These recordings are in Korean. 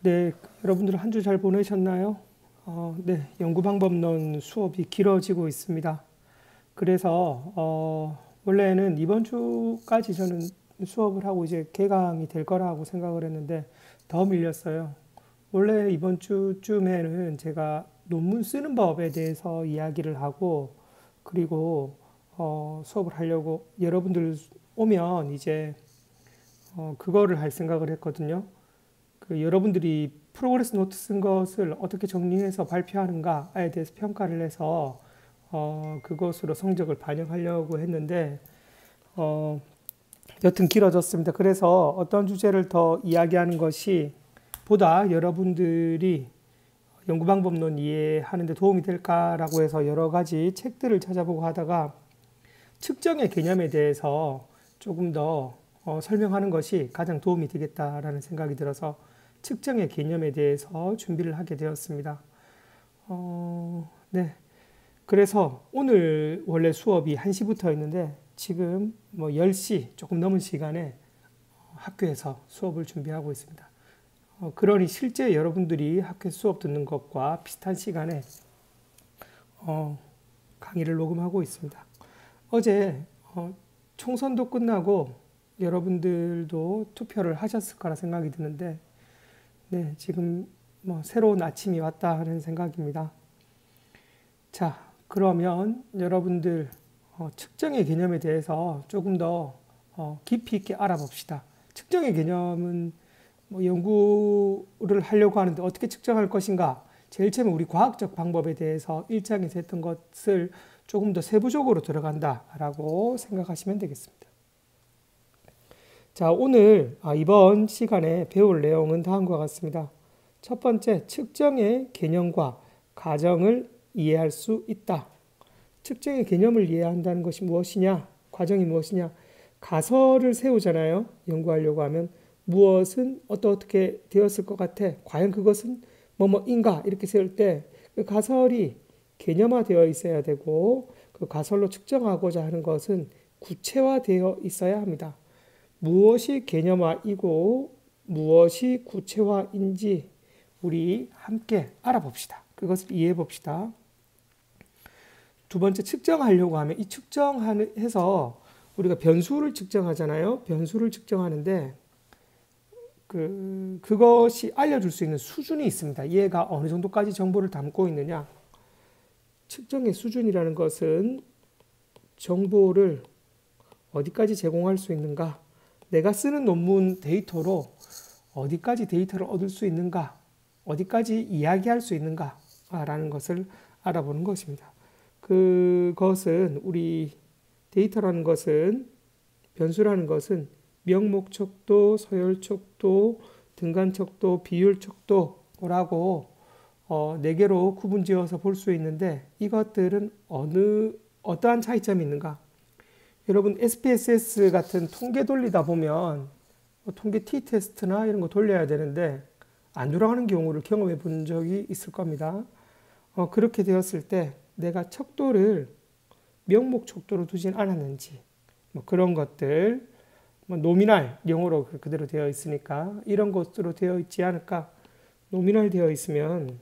네, 여러분들 한 주 잘 보내셨나요? 네, 연구방법론 수업이 길어지고 있습니다. 그래서 원래는 이번 주까지 저는 수업을 하고 이제 개강이 될 거라고 생각을 했는데 더 밀렸어요. 원래 이번 주쯤에는 제가 논문 쓰는 법에 대해서 이야기를 하고 그리고 수업을 하려고 여러분들 오면 이제 그거를 할 생각을 했거든요. 여러분들이 프로그레스 노트 쓴 것을 어떻게 정리해서 발표하는가에 대해서 평가를 해서 그것으로 성적을 반영하려고 했는데 어, 여튼 길어졌습니다. 그래서 어떤 주제를 더 이야기하는 것이 보다 여러분들이 연구방법론 이해하는 데 도움이 될까라고 해서 여러 가지 책들을 찾아보고 하다가 측정의 개념에 대해서 조금 더 설명하는 것이 가장 도움이 되겠다라는 생각이 들어서 측정의 개념에 대해서 준비를 하게 되었습니다. 네. 그래서 오늘 원래 수업이 1시부터 있는데 지금 뭐 10시 조금 넘은 시간에 학교에서 수업을 준비하고 있습니다. 그러니 실제 여러분들이 학교 수업 듣는 것과 비슷한 시간에 강의를 녹음하고 있습니다. 어제 총선도 끝나고 여러분들도 투표를 하셨을 거라 생각이 드는데 네, 지금 뭐 새로운 아침이 왔다 하는 생각입니다. 자, 그러면 여러분들 측정의 개념에 대해서 조금 더 깊이 있게 알아봅시다. 측정의 개념은 뭐 연구를 하려고 하는데 어떻게 측정할 것인가? 제일 처음에 우리 과학적 방법에 대해서 1장에서 했던 것을 조금 더 세부적으로 들어간다라고 생각하시면 되겠습니다. 자, 오늘 이번 시간에 배울 내용은 다음과 같습니다. 첫 번째, 측정의 개념과 과정을 이해할 수 있다. 측정의 개념을 이해한다는 것이 무엇이냐? 과정이 무엇이냐? 가설을 세우잖아요. 연구하려고 하면 무엇은 어떻게 되었을 것 같아? 과연 그것은 뭐뭐인가? 이렇게 세울 때 그 가설이 개념화되어 있어야 되고 그 가설로 측정하고자 하는 것은 구체화되어 있어야 합니다. 무엇이 개념화이고 무엇이 구체화인지 우리 함께 알아봅시다. 그것을 이해해 봅시다. 두 번째, 측정하려고 하면 이 측정해서 우리가 변수를 측정하잖아요. 변수를 측정하는데 그것이 알려줄 수 있는 수준이 있습니다. 얘가 어느 정도까지 정보를 담고 있느냐. 측정의 수준이라는 것은 정보를 어디까지 제공할 수 있는가. 내가 쓰는 논문 데이터로 어디까지 데이터를 얻을 수 있는가, 어디까지 이야기할 수 있는가라는 것을 알아보는 것입니다. 그것은 우리 데이터라는 것은 변수라는 것은 명목척도, 서열척도, 등간척도, 비율척도라고 4개로 구분지어서 볼 수 있는데 이것들은 어떠한 차이점이 있는가? 여러분 SPSS 같은 통계 돌리다 보면 통계 T-테스트나 이런 거 돌려야 되는데 안 돌아가는 경우를 경험해 본 적이 있을 겁니다. 그렇게 되었을 때 내가 척도를 명목 척도로 두진 않았는지 뭐 그런 것들 뭐 노미널 영어로 그대로 되어 있으니까 이런 것으로 되어 있지 않을까. 노미널 되어 있으면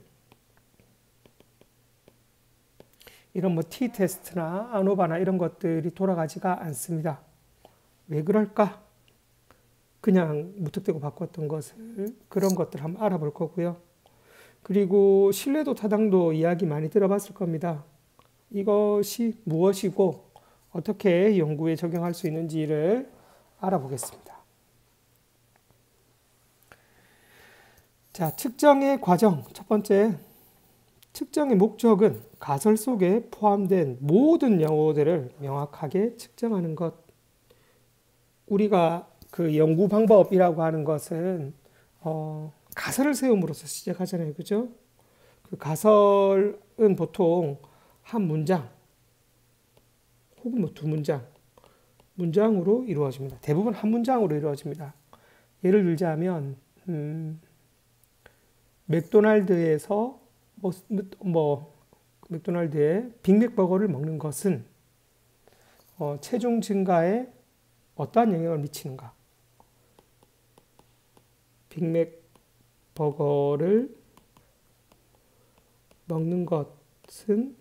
이런 뭐 T-테스트나 아노바나 이런 것들이 돌아가지가 않습니다. 왜 그럴까? 그냥 무턱대고 바꿨던 것을 그런 것들 한번 알아볼 거고요. 그리고 신뢰도 타당도 이야기 많이 들어봤을 겁니다. 이것이 무엇이고 어떻게 연구에 적용할 수 있는지를 알아보겠습니다. 자, 측정의 과정. 첫 번째, 측정의 목적은 가설 속에 포함된 모든 영어들을 명확하게 측정하는 것. 우리가 그 연구 방법이라고 하는 것은 가설을 세움으로써 시작하잖아요. 그죠? 그 가설은 보통 한 문장 혹은 뭐 2문장, 문장으로 이루어집니다. 대부분 한 문장으로 이루어집니다. 예를 들자면 맥도날드에서 맥도날드의 빅맥버거를 먹는 것은 체중 증가에 어떠한 영향을 미치는가? 빅맥 빅버거를 먹는 것은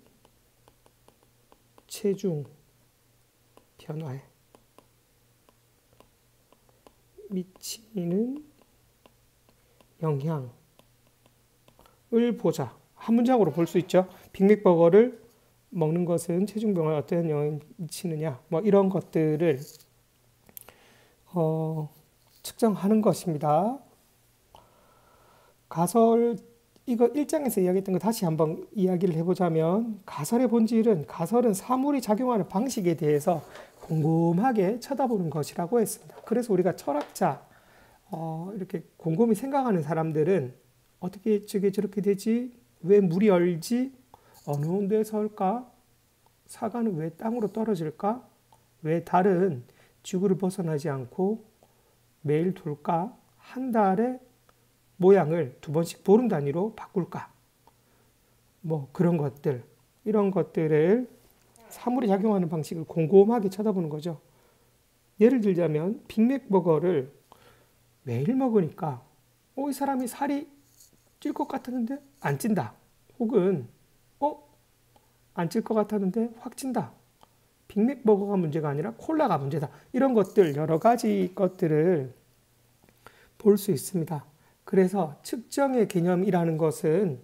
체중 변화에 미치는 영향을 보자. 한 문장으로 볼 수 있죠. 빅맥버거를 먹는 것은 체중 변화에 어떤 영향을 미치느냐, 뭐 이런 것들을 측정하는 것입니다. 가설, 이거 1장에서 이야기했던 거 다시 한번 이야기를 해보자면, 가설의 본질은, 가설은 사물이 작용하는 방식에 대해서 곰곰하게 쳐다보는 것이라고 했습니다. 그래서 우리가 철학자, 이렇게 곰곰이 생각하는 사람들은 어떻게 저게 저렇게 되지? 왜 물이 얼지? 어느 데서 얼까? 사과는 왜 땅으로 떨어질까? 왜 달은 지구를 벗어나지 않고 매일 돌까? 한 달에 모양을 2번씩 보름 단위로 바꿀까? 뭐 그런 것들, 이런 것들을 사물이 작용하는 방식을 곰곰하게 쳐다보는 거죠. 예를 들자면 빅맥버거를 매일 먹으니까 이 사람이 살이 찔 것 같았는데 안 찐다. 혹은 안 찔 것 같았는데 확 찐다. 빅맥버거가 문제가 아니라 콜라가 문제다. 이런 것들, 여러 가지 것들을 볼 수 있습니다. 그래서 측정의 개념이라는 것은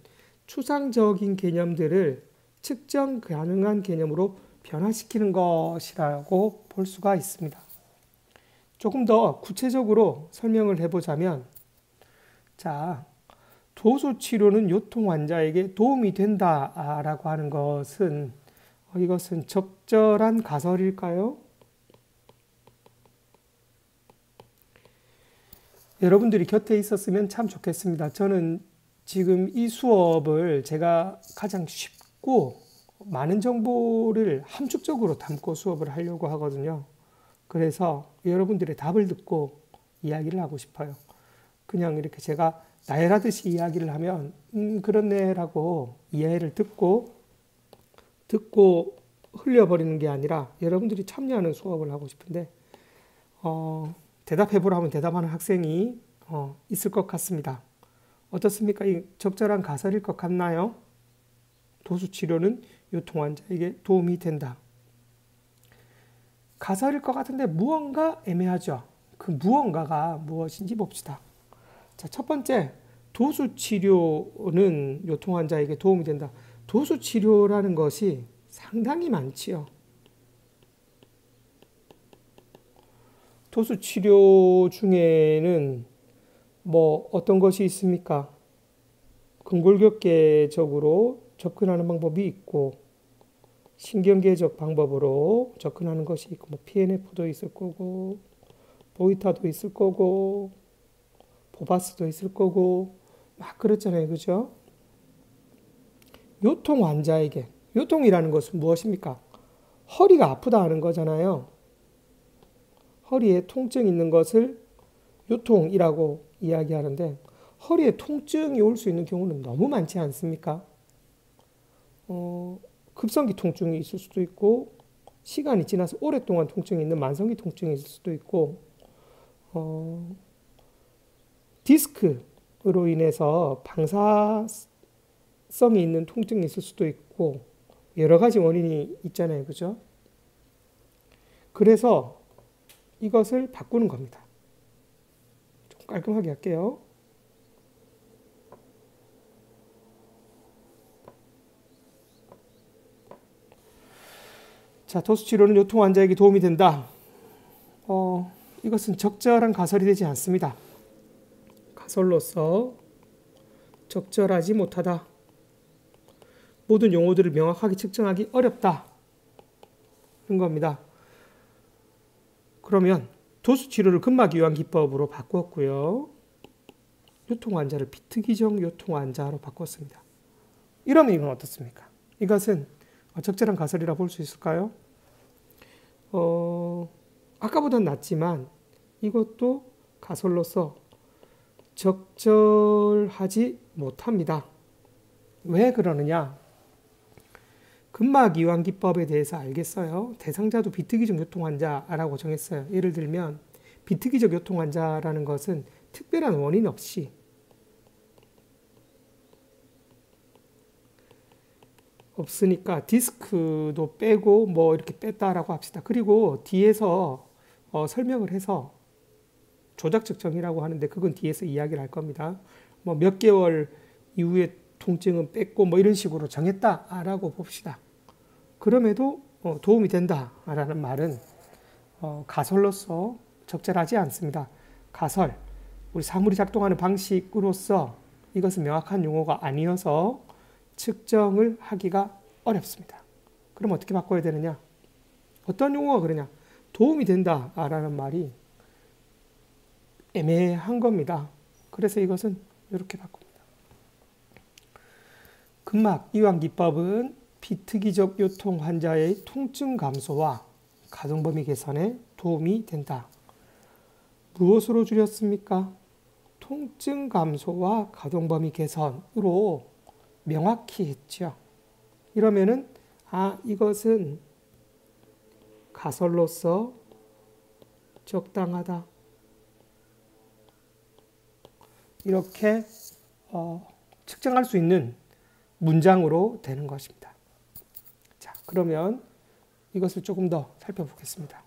추상적인 개념들을 측정 가능한 개념으로 변화시키는 것이라고 볼 수가 있습니다. 조금 더 구체적으로 설명을 해보자면, 자, 도수 치료는 요통 환자에게 도움이 된다라고 하는 것은, 이것은 적절한 가설일까요? 여러분들이 곁에 있었으면 참 좋겠습니다. 저는 지금 이 수업을 제가 가장 쉽고 많은 정보를 함축적으로 담고 수업을 하려고 하거든요. 그래서 여러분들의 답을 듣고 이야기를 하고 싶어요. 그냥 이렇게 제가 나열하듯이 이야기를 하면 그렇네라고 이해를 듣고 흘려버리는 게 아니라 여러분들이 참여하는 수업을 하고 싶은데 대답해보라 하면 대답하는 학생이 있을 것 같습니다. 어떻습니까? 이 적절한 가설일 것 같나요? 도수치료는 요통 환자에게 도움이 된다. 가설일 것 같은데 무언가 애매하죠. 그 무언가가 무엇인지 봅시다. 자, 첫 번째, 도수치료는 요통 환자에게 도움이 된다. 도수치료라는 것이 상당히 많지요. 도수치료 중에는 뭐 어떤 것이 있습니까? 근골격계적으로 접근하는 방법이 있고, 신경계적 방법으로 접근하는 것이 있고, 뭐 PNF도 있을 거고, 보이타도 있을 거고, 보바스도 있을 거고, 막 그렇잖아요. 그죠? 요통 환자에게, 요통이라는 것은 무엇입니까? 허리가 아프다 하는 거잖아요. 허리에 통증이 있는 것을 요통이라고 이야기하는데, 허리에 통증이 올 수 있는 경우는 너무 많지 않습니까? 급성기 통증이 있을 수도 있고, 시간이 지나서 오랫동안 통증이 있는 만성기 통증이 있을 수도 있고, 디스크로 인해서 방사성이 있는 통증이 있을 수도 있고, 여러 가지 원인이 있잖아요. 그죠? 그래서 이것을 바꾸는 겁니다. 좀 깔끔하게 할게요. 자, 도수치료는 요통 환자에게 도움이 된다. 이것은 적절한 가설이 되지 않습니다. 가설로서 적절하지 못하다. 모든 용어들을 명확하게 측정하기 어렵다. 그런 겁니다. 그러면 도수치료를 근막이완 기법으로 바꿨고요. 요통 환자를 비특이적 요통 환자로 바꿨습니다. 이러면 이건 어떻습니까? 이것은 적절한 가설이라 볼 수 있을까요? 아까보다는 낫지만 이것도 가설로서 적절하지 못합니다. 왜 그러느냐? 근막이완 기법에 대해서 알겠어요. 대상자도 비특이적 요통 환자라고 정했어요. 예를 들면 비특이적 요통 환자라는 것은 특별한 원인 없이 없으니까 디스크도 빼고 뭐 이렇게 뺐다라고 합시다. 그리고 뒤에서 설명을 해서 조작적 정의라고 하는데 그건 뒤에서 이야기를 할 겁니다. 뭐 몇 개월 이후에 통증은 뺐고 뭐 이런 식으로 정했다라고 봅시다. 그럼에도 도움이 된다라는 말은 가설로서 적절하지 않습니다. 가설, 우리 사물이 작동하는 방식으로서 이것은 명확한 용어가 아니어서 측정을 하기가 어렵습니다. 그럼 어떻게 바꿔야 되느냐? 어떤 용어가 그러냐? 도움이 된다라는 말이 애매한 겁니다. 그래서 이것은 이렇게 바꿉니다. 근막 이완 기법은 비특이적 요통 환자의 통증 감소와 가동 범위 개선에 도움이 된다. 무엇으로 줄였습니까? 통증 감소와 가동 범위 개선으로 명확히 했죠. 이러면은 이것은 가설로서 적당하다. 이렇게 측정할 수 있는 문장으로 되는 것입니다. 자, 그러면 이것을 조금 더 살펴보겠습니다.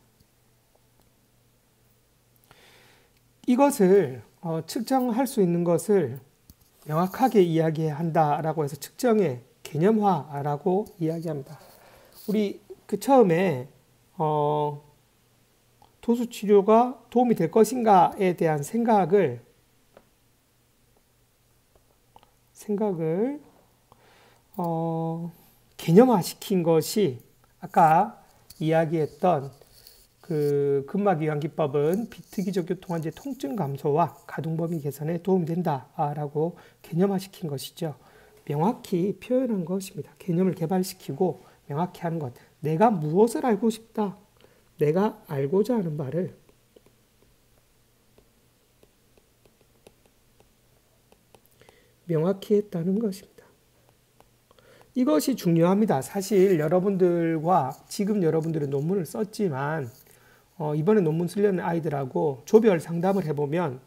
이것을 측정할 수 있는 것을 명확하게 이야기해야 한다라고 해서 측정의 개념화라고 이야기합니다. 우리 처음에 도수 치료가 도움이 될 것인가에 대한 생각을 개념화시킨 것이 아까 이야기했던 그 근막이완기법은 비특이적 요통환자의 통증 감소와 가동 범위 개선에 도움이 된다라고 개념화시킨 것이죠. 명확히 표현한 것입니다. 개념을 개발시키고 명확히 하는 것. 내가 무엇을 알고 싶다. 내가 알고자 하는 바를 명확히 했다는 것입니다. 이것이 중요합니다. 사실 여러분들과 지금 여러분들은 논문을 썼지만 이번에 논문 쓰려는 아이들하고 조별 상담을 해보면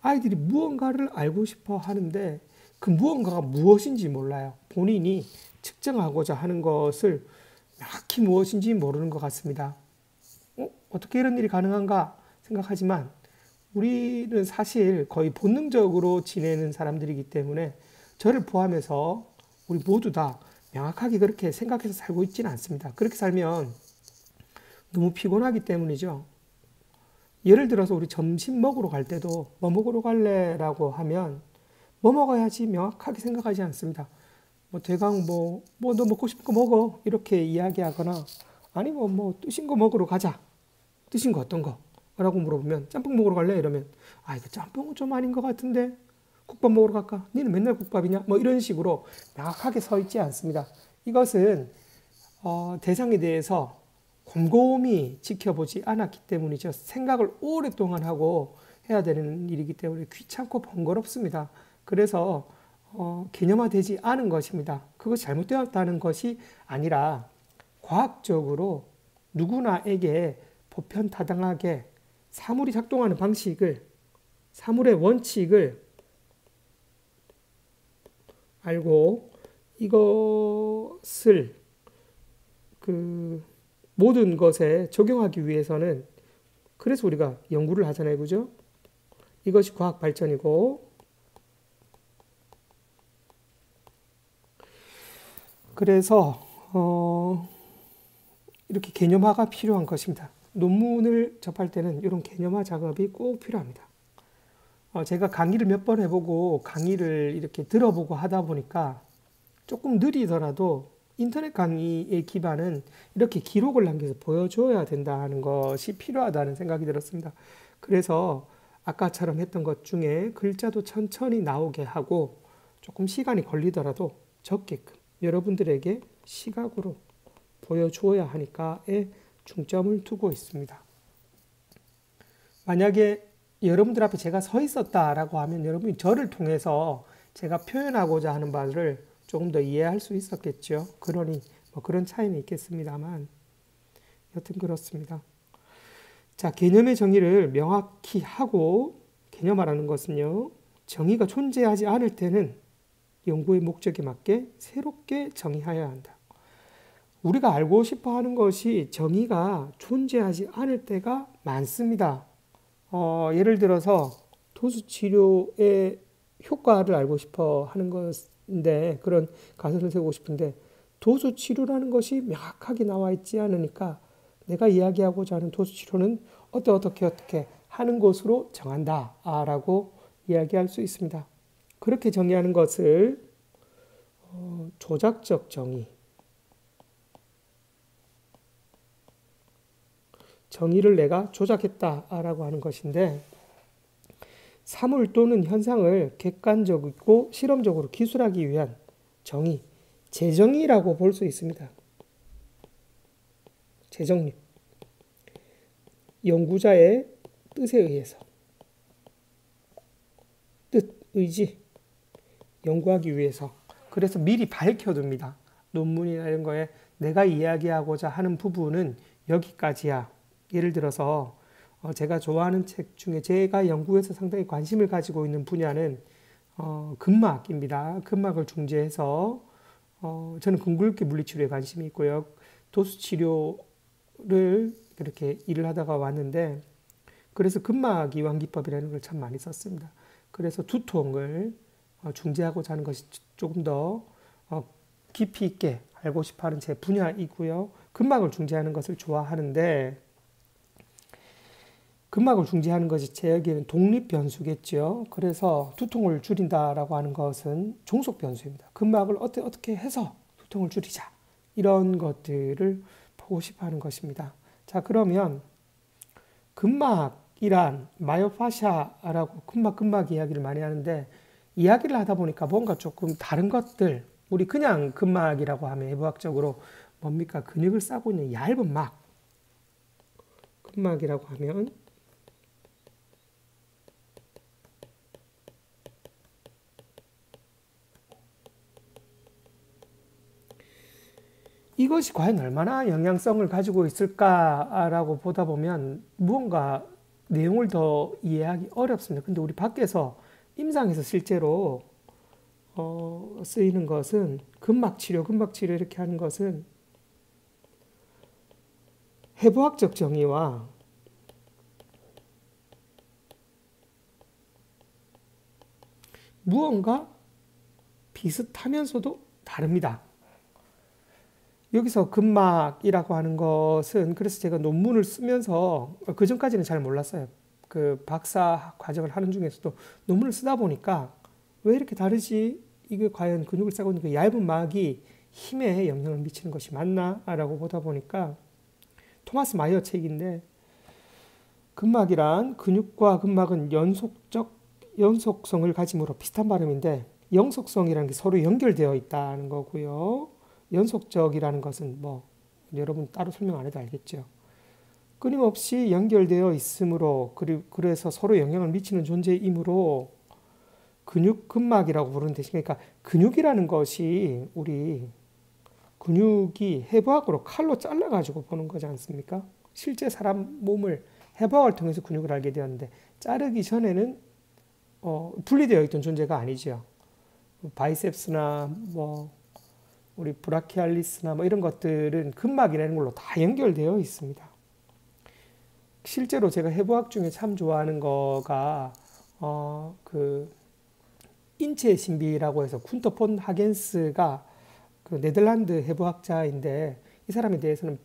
아이들이 무언가를 알고 싶어 하는데 그 무언가가 무엇인지 몰라요. 본인이 측정하고자 하는 것을 명확히 무엇인지 모르는 것 같습니다. 어떻게 이런 일이 가능한가 생각하지만 우리는 사실 거의 본능적으로 지내는 사람들이기 때문에 저를 포함해서 우리 모두 다 명확하게 그렇게 생각해서 살고 있지는 않습니다. 그렇게 살면 너무 피곤하기 때문이죠. 예를 들어서 우리 점심 먹으러 갈 때도 뭐 먹으러 갈래라고 하면 뭐 먹어야지 명확하게 생각하지 않습니다. 뭐 대강 너 먹고 싶은 거 먹어 이렇게 이야기하거나 아니 뭐 뜨신 거 먹으러 가자. 뜨신 거 어떤 거? 라고 물어보면 짬뽕 먹으러 갈래? 이러면 이거 짬뽕은 좀 아닌 것 같은데 국밥 먹으러 갈까? 니는 맨날 국밥이냐? 뭐 이런 식으로 명확하게 서 있지 않습니다. 이것은 대상에 대해서 곰곰이 지켜보지 않았기 때문이죠. 생각을 오랫동안 하고 해야 되는 일이기 때문에 귀찮고 번거롭습니다. 그래서 개념화되지 않은 것입니다. 그것이 잘못되었다는 것이 아니라 과학적으로 누구나에게 보편타당하게 사물이 작동하는 방식을, 사물의 원칙을 알고 이것을 모든 것에 적용하기 위해서는 그래서 우리가 연구를 하잖아요. 그죠? 이것이 과학 발전이고 그래서 이렇게 개념화가 필요한 것입니다. 논문을 접할 때는 이런 개념화 작업이 꼭 필요합니다. 제가 강의를 몇 번 해보고 강의를 이렇게 들어보고 하다 보니까 조금 느리더라도 인터넷 강의의 기반은 이렇게 기록을 남겨서 보여줘야 된다는 것이 필요하다는 생각이 들었습니다. 그래서 아까처럼 했던 것 중에 글자도 천천히 나오게 하고 조금 시간이 걸리더라도 적게끔 여러분들에게 시각으로 보여줘야 하니까에 중점을 두고 있습니다. 만약에 여러분들 앞에 제가 서 있었다라고 하면 여러분이 저를 통해서 제가 표현하고자 하는 바를 조금 더 이해할 수 있었겠죠. 그러니 뭐 그런 차이는 있겠습니다만 여튼 그렇습니다. 자, 개념의 정의를 명확히 하고 개념화라는 것은요. 정의가 존재하지 않을 때는 연구의 목적에 맞게 새롭게 정의해야 한다. 우리가 알고 싶어 하는 것이 정의가 존재하지 않을 때가 많습니다. 예를 들어서 도수 치료의 효과를 알고 싶어 하는 것인데, 그런 가설을 세우고 싶은데, 도수 치료라는 것이 명확하게 나와 있지 않으니까 내가 이야기하고자 하는 도수 치료는 어떻게 하는 것으로 정한다라고 이야기할 수 있습니다. 그렇게 정의하는 것을 조작적 정의, 정의를 내가 조작했다라고 하는 것인데, 사물 또는 현상을 객관적이고 실험적으로 기술하기 위한 정의, 재정의라고 볼 수 있습니다. 재정립. 연구자의 뜻에 의해서. 뜻, 의지. 연구하기 위해서. 그래서 미리 밝혀둡니다. 논문이나 이런 거에 내가 이야기하고자 하는 부분은 여기까지야. 예를 들어서 제가 좋아하는 책 중에 제가 연구에서 상당히 관심을 가지고 있는 분야는 근막입니다. 근막을 중재해서 저는 궁극기 물리치료에 관심이 있고요. 도수치료를 이렇게 일을 하다가 왔는데, 그래서 근막 이완 기법이라는 걸 참 많이 썼습니다. 그래서 두통을 중재하고자 하는 것이 조금 더 깊이 있게 알고 싶어하는 제 분야이고요. 근막을 중재하는 것을 좋아하는데, 근막을 중재하는 것이 제에게는 독립 변수겠죠. 그래서 두통을 줄인다라고 하는 것은 종속 변수입니다. 근막을 어떻게 해서 두통을 줄이자, 이런 것들을 보고 싶어하는 것입니다. 자, 그러면 근막이란 마요파샤라고 근막 이야기를 많이 하는데, 이야기를 하다 보니까 뭔가 조금 다른 것들, 우리 그냥 근막이라고 하면 해부학적으로 뭡니까? 근육을 싸고 있는 얇은 막, 근막이라고 하면 이것이 과연 얼마나 영향성을 가지고 있을까라고 보다 보면 무언가 내용을 더 이해하기 어렵습니다. 근데 우리 밖에서 임상에서 실제로 쓰이는 것은 근막 치료 이렇게 하는 것은 해부학적 정의와 무언가 비슷하면서도 다릅니다. 여기서 근막이라고 하는 것은, 그래서 제가 논문을 쓰면서 그 전까지는 잘 몰랐어요. 그 박사 과정을 하는 중에서도 논문을 쓰다 보니까 왜 이렇게 다르지? 이게 과연 근육을 싸고 있는 그 얇은 막이 힘에 영향을 미치는 것이 맞나? 라고 보다 보니까 토마스 마이어 책인데, 근막이란 근육과 근막은 연속성을 가짐으로 비슷한 발음인데, 영속성이라는 게 서로 연결되어 있다는 거고요. 연속적이라는 것은 여러분 따로 설명 안 해도 알겠죠. 끊임없이 연결되어 있으므로, 그래서 서로 영향을 미치는 존재이므로 근막이라고 부르는 대신, 그러니까 근육이라는 것이 우리 근육이 해부학으로 칼로 잘라가지고 보는 거지 않습니까? 실제 사람 몸을 해부학을 통해서 근육을 알게 되었는데, 자르기 전에는 분리되어 있던 존재가 아니죠. 바이셉스나 우리 브라키알리스나 이런 것들은 근막이라는 걸로 다 연결되어 있습니다. 실제로 제가 해부학 중에 참 좋아하는 거가 그 인체의 신비라고 해서 쿤터 폰 하겐스가 그 네덜란드 해부학자인데, 이 사람에 대해서는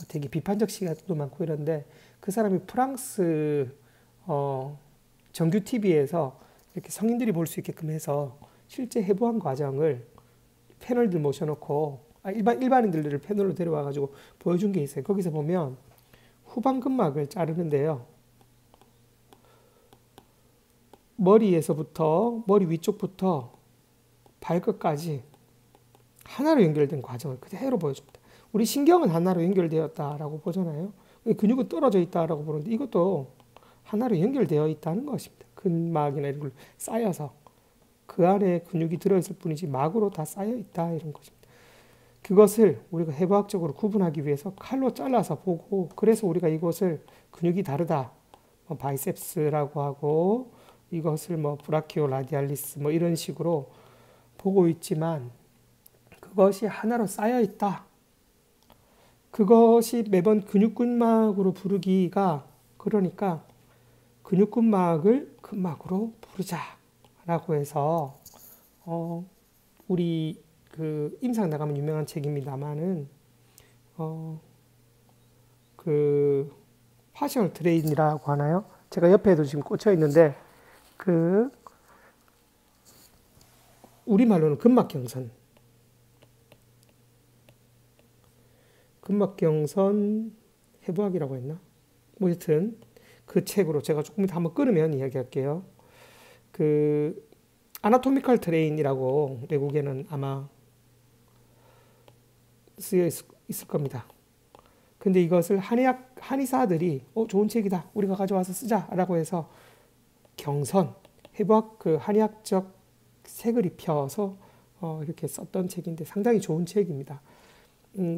되게 비판적 시각도 많고 이런데, 그 사람이 프랑스 정규 TV에서 이렇게 성인들이 볼 수 있게끔 해서 실제 해부한 과정을 패널들 모셔놓고 일반인들을 패널로 데려와가지고 보여준 게 있어요. 거기서 보면 후방 근막을 자르는데요, 머리 위쪽부터 발끝까지 하나로 연결된 과정을 그대로 보여줍니다. 우리 신경은 하나로 연결되었다라고 보잖아요. 근육은 떨어져 있다라고 보는데, 이것도 하나로 연결되어 있다는 것입니다. 근막이나 이런 걸 쌓여서 그 안에 근육이 들어있을 뿐이지 막으로 다 쌓여 있다, 이런 것입니다. 그것을 우리가 해부학적으로 구분하기 위해서 칼로 잘라서 보고, 그래서 우리가 이것을 근육이 다르다, 바이셉스라고 하고, 이것을 브라키오 라디알리스 이런 식으로 보고 있지만, 그것이 하나로 쌓여 있다. 그것이 매번 근육근막으로 부르기가 그러니까 근육근막을 근막으로 부르자라고 해서 우리 그 임상 나가면 유명한 책입니다만은 그 파셔널 트레인이라고 하나요? 제가 옆에도 지금 꽂혀 있는데 그 우리말로는 근막경선 해부학이라고 했나? 뭐 여튼 그 책으로 제가 조금 이따 한번 끊으면 이야기할게요. 그 아나토미컬 트레인이라고 외국에는 아마 쓰여 있을 겁니다. 근데 이것을 한의사들이 좋은 책이다. 우리가 가져와서 쓰자라고 해서 경선, 해부학 그 한의학적 색을 입혀서 이렇게 썼던 책인데 상당히 좋은 책입니다.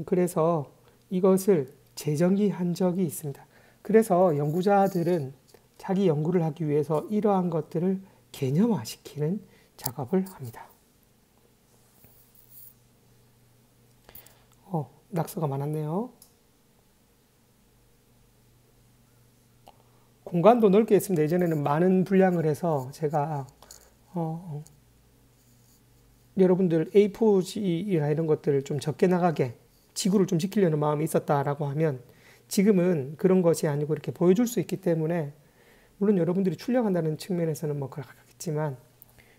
그래서 이것을 재정의한 적이 있습니다. 그래서 연구자들은 자기 연구를 하기 위해서 이러한 것들을 개념화시키는 작업을 합니다. 낙서가 많았네요. 공간도 넓게 했습니다. 예전에는 많은 분량을 해서 제가 여러분들 A4G나 이런 것들을 좀 적게 나가게 지구를 좀 지키려는 마음이 있었다라고 하면 지금은 그런 것이 아니고 이렇게 보여줄 수 있기 때문에 물론 여러분들이 출력한다는 측면에서는 뭐 그렇겠지만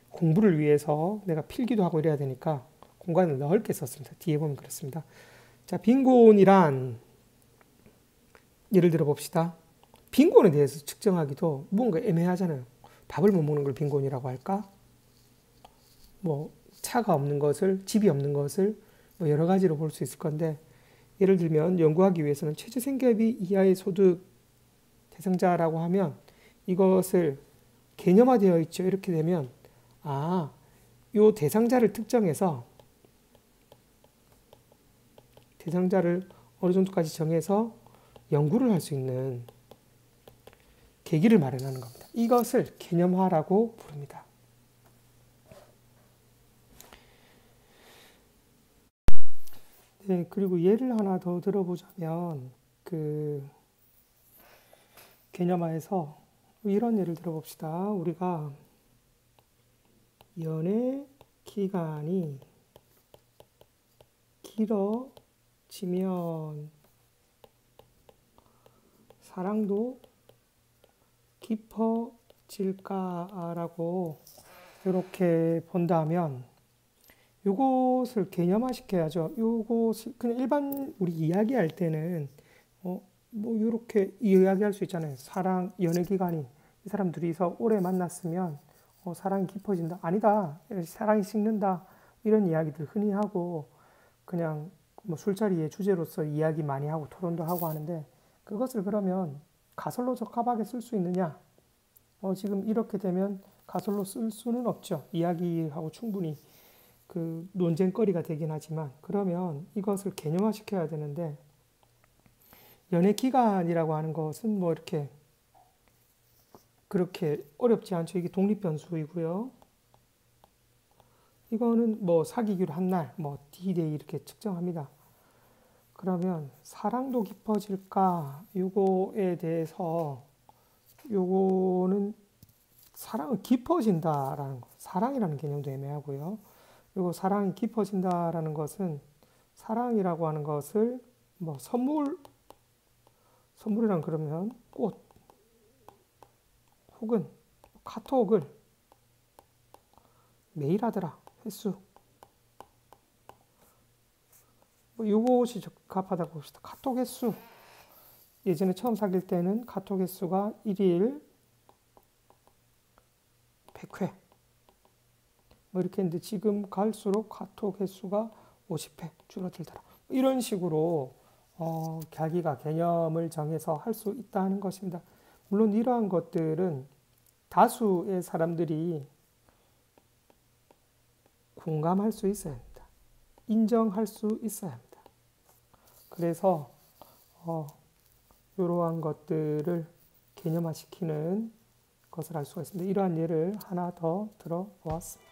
공부를 위해서 내가 필기도 하고 이래야 되니까 공간을 넓게 썼습니다. 뒤에 보면 그렇습니다. 자, 빈곤이란 예를 들어 봅시다. 빈곤에 대해서 측정하기도 뭔가 애매하잖아요. 밥을 못 먹는 걸 빈곤이라고 할까? 뭐 차가 없는 것을, 집이 없는 것을 뭐 여러 가지로 볼 수 있을 건데 예를 들면 연구하기 위해서는 최저생계비 이하의 소득 대상자라고 하면 이것을 개념화되어 있죠. 이렇게 되면 요 대상자를 특정해서 대상자를 어느 정도까지 정해서 연구를 할 수 있는 계기를 마련하는 겁니다. 이것을 개념화라고 부릅니다. 네, 그리고 예를 하나 더 들어보자면 그 개념화에서 이런 예를 들어봅시다. 우리가 연애 기간이 길어지면 사랑도 깊어질까라고 이렇게 본다면 요것을 개념화시켜야죠. 요것을 그냥 일반 우리 이야기할 때는 뭐 이렇게 이야기할 수 있잖아요. 사랑 연애 기간이 이 사람 둘이서 오래 만났으면 사랑이 깊어진다. 아니다. 사랑이 식는다. 이런 이야기들 흔히 하고 그냥 뭐 술자리의 주제로서 이야기 많이 하고 토론도 하고 하는데 그것을 그러면 가설로 적합하게 쓸 수 있느냐? 지금 이렇게 되면 가설로 쓸 수는 없죠. 이야기하고 충분히 그 논쟁거리가 되긴 하지만 그러면 이것을 개념화시켜야 되는데 연애 기간이라고 하는 것은 뭐 이렇게 그렇게 어렵지 않죠. 이게 독립변수이고요. 이거는 뭐 사귀기로 한 날, 뭐 D-Day 이렇게 측정합니다. 그러면 사랑도 깊어질까? 요거에 대해서 요거는 사랑은 깊어진다라는 거. 사랑이라는 개념도 애매하고요. 그리고 사랑이 깊어진다라는 것은 사랑이라고 하는 것을 뭐 선물이란 그러면 꽃 혹은 카톡을 매일 하더라 횟수 뭐 요것이 적합하다고 봅시다. 카톡 횟수 예전에 처음 사귈 때는 카톡 횟수가 1일 100회 뭐 이렇게 했는데 지금 갈수록 카톡 횟수가 50회 줄어들더라. 이런 식으로 자기가 개념을 정해서 할 수 있다는 것입니다. 물론 이러한 것들은 다수의 사람들이 공감할 수 있어야 합니다. 인정할 수 있어야 합니다. 그래서 이러한 것들을 개념화시키는 것을 알 수가 있습니다. 이러한 예를 하나 더 들어보았습니다.